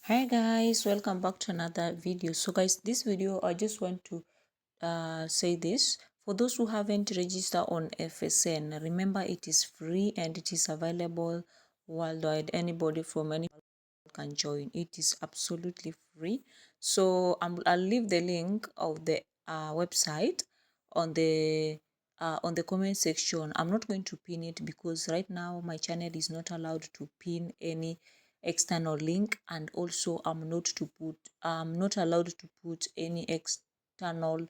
Hi guys, welcome back to another video. So guys, this video I just want to say this for those who haven't registered on Efasane. Remember, it is free and it is available worldwide. Anybody from any can join. It is absolutely free. So I'll leave the link of the website on the comment section. I'm not going to pin it because right now my channel is not allowed to pin any external link, and also I'm not allowed to put any external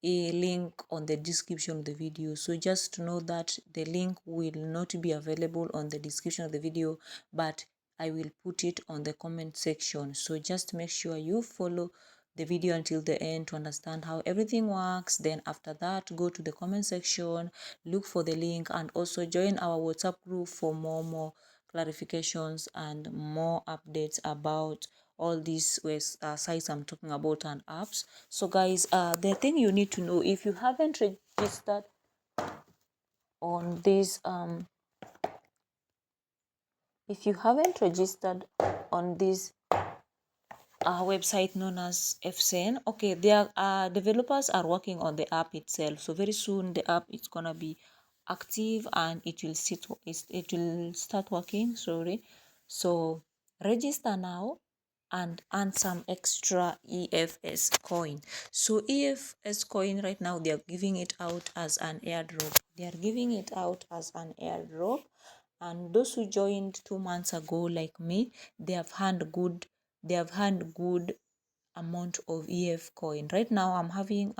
a link on the description of the video. So just know that the link will not be available on the description of the video, but I will put it on the comment section. So just make sure you follow the video until the end to understand how everything works. Then after that, go to the comment section, look for the link, and also join our WhatsApp group for more clarifications and more updates about all these sites I'm talking about and apps. So guys, the thing you need to know, if you haven't registered on this if you haven't registered on this website known as Efasane, okay, their developers are working on the app itself. So very soon the app is gonna be active and it will start working. Sorry, so register now and earn some extra EFS coin. So EFS coin right now they are giving it out as an airdrop. They are giving it out as an airdrop, and those who joined 2 months ago like me, they have had good amount of EF coin. Right now I'm having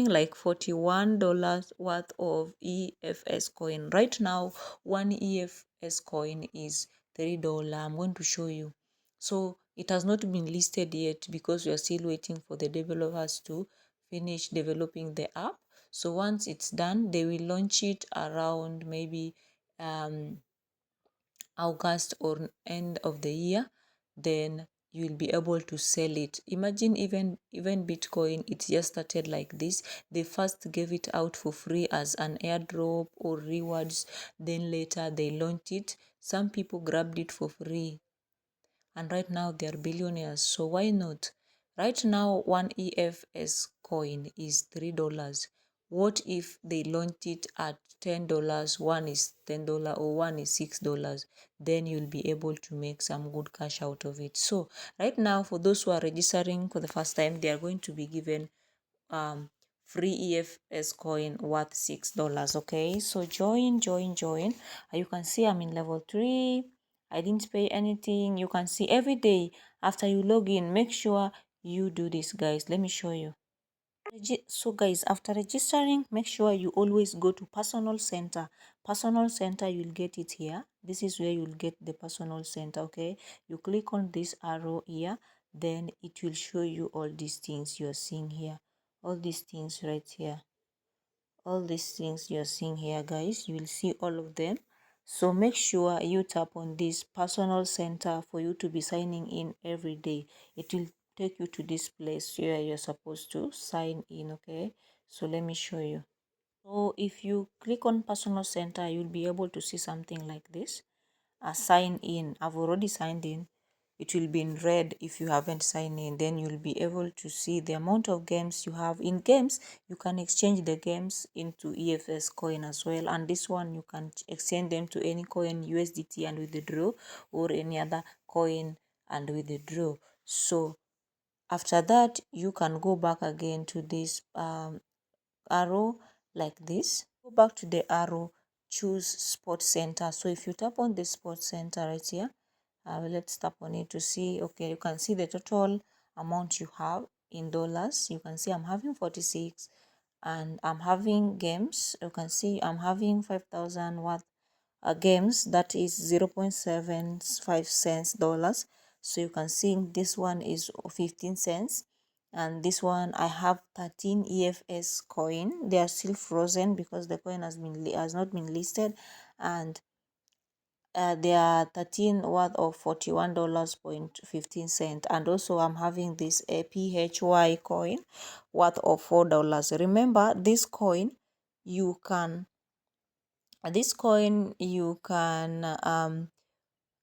like $41 worth of EFS coin. Right now, one EFS coin is $3. I'm going to show you. So it has not been listed yet because we are still waiting for the developers to finish developing the app. So once it's done, they will launch it around maybe August or end of the year. Then you will be able to sell it. Imagine even Bitcoin, it just started like this. They first gave it out for free as an airdrop or rewards, then later they launched it. Some people grabbed it for free, and right now they are billionaires. So why not? Right now, one EFS coin is $3. What if they launched it at $10? One is $10 or one is $6. Then you'll be able to make some good cash out of it. So right now, for those who are registering for the first time, they are going to be given free EFS coin worth $6. Okay, so join. You can see I'm in level 3. I didn't pay anything. You can see every day after you log in, make sure you do this, guys. Let me show you. So guys, after registering, make sure you always go to personal center. Personal center, you'll get it here. This is where you'll get the personal center. Okay, you click on this arrow here, then it will show you all these things you're seeing here, all these things right here, all these things you're seeing here, guys. You will see all of them. So make sure you tap on this personal center for you to be signing in every day. It will take you to this place where you're supposed to sign in. Okay, so let me show you. So if you click on personal center, you'll be able to see something like this. Sign in. I've already signed in. It will be in red if you haven't signed in. Then you'll be able to see the amount of games you have. In games, you can exchange the games into EFS coin as well, and this one you can exchange them to any coin, USDT and withdraw, or any other coin and withdraw. So after that, you can go back again to this arrow like this. Go back to the arrow, choose sport center. So if you tap on the sport center right here, let's tap on it to see. Okay, you can see the total amount you have in dollars. You can see I'm having 46, and I'm having games. You can see I'm having 5,000 worth games. That is 0.75 cents dollars. So you can see this one is 15 cents, and this one I have 13 EFS coin. They are still frozen because the coin has not been listed, and they are 13 worth of $41.15. And also I'm having this PHY coin worth of $4. Remember, this coin you can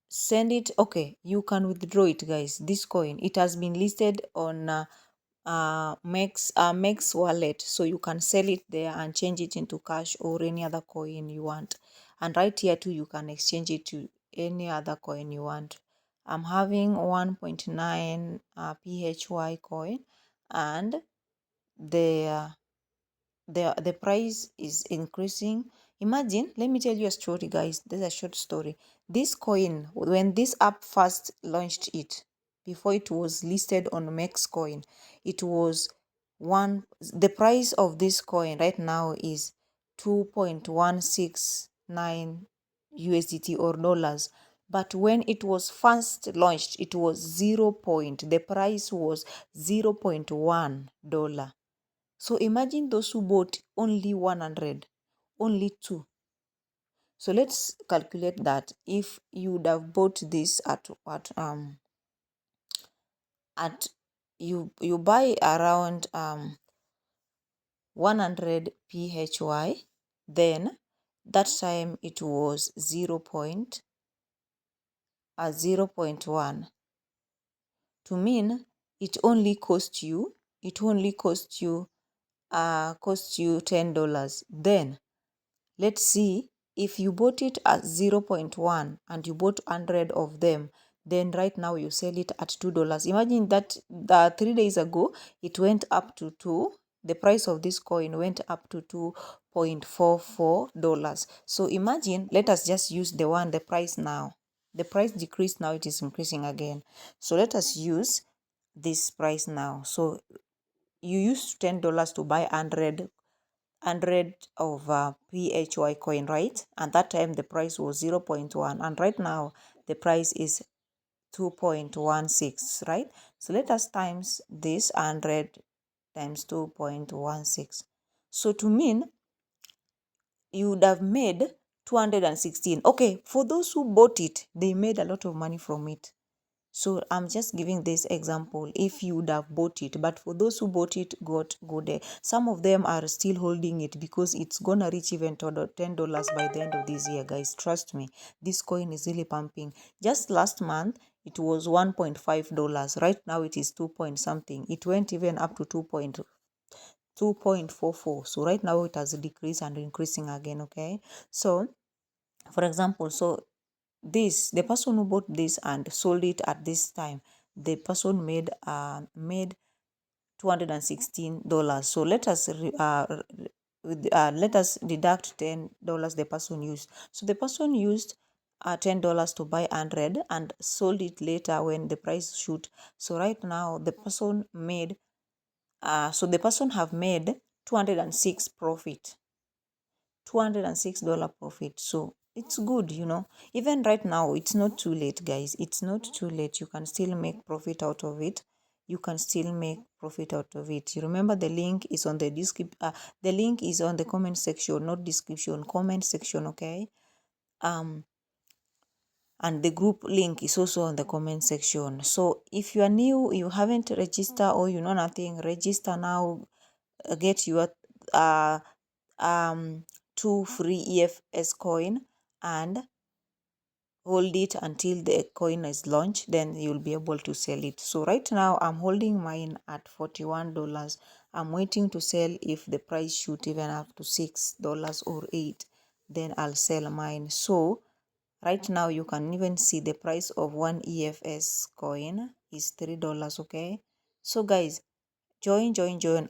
send it. Okay, you can withdraw it, guys. This coin, it has been listed on Max wallet, so you can sell it there and change it into cash or any other coin you want. And right here too, you can exchange it to any other coin you want. I'm having 1.9 PHY coin, and the the price is increasing. Imagine, let me tell you a story, guys. This is a short story. This coin, when this app first launched it, before it was listed on Max coin, it was the price of this coin right now is 2.169 USDT or dollars. But when it was first launched, it was the price was $0.1. So imagine those who bought only 100, only two. So let's calculate that. If you would have bought this at you buy around 100 PHY, then that time it was 0.1, to mean it only cost you $10. Then let's see, if you bought it at 0.1 and you bought 100 of them, then right now you sell it at $2. Imagine that 3 days ago it went up to 2. The price of this coin went up to $2.44. So imagine, let us just use the price now. The price decreased, now it is increasing again. So let us use this price now. So you used $10 to buy 100 of PHY coin, right? And that time the price was 0.1, and right now the price is 2.16, right? So let us times this 100 times 2.16. So to mean you would have made 216. Okay, for those who bought it, they made a lot of money from it. So I'm just giving this example if you would have bought it, but for those who bought it, got good. Some of them are still holding it because it's gonna reach even $10 by the end of this year, guys. Trust me, this coin is really pumping. Just last month it was $1.5. Right now it is 2 point something. It went even up to 2.44. So right now it has decreased and increasing again. Okay, so for example, so the person who bought this and sold it at this time, the person made $216. So let us deduct $10 the person used. So the person used $10 to buy 100 and sold it later when the price shoot. So right now the person made the person have made 206 profit. $206 profit. So it's good, even right now it's not too late, guys. It's not too late. You can still make profit out of it. You can still make profit out of it. You remember the link is on the the link is on the comment section, not description, comment section. Okay, and the group link is also on the comment section. So if you are new, you haven't registered, or you know nothing, register now. Get your 2 free EFS coin and hold it until the coin is launched, then you'll be able to sell it. So right now I'm holding mine at $41. I'm waiting to sell. If the price shoot even up to $6 or 8, then I'll sell mine. So right now you can even see the price of one EFS coin is $3. Okay, so guys, join.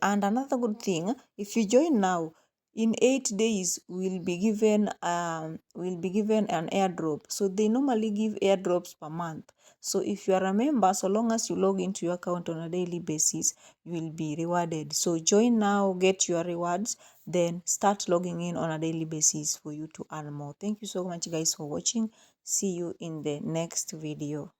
And another good thing, if you join now, in 8 days we'll be given an airdrop. So they normally give airdrops per month. So if you are a member, so long as you log into your account on a daily basis, you will be rewarded. So join now, get your rewards, then start logging in on a daily basis for you to earn more. Thank you so much, guys, for watching. See you in the next video.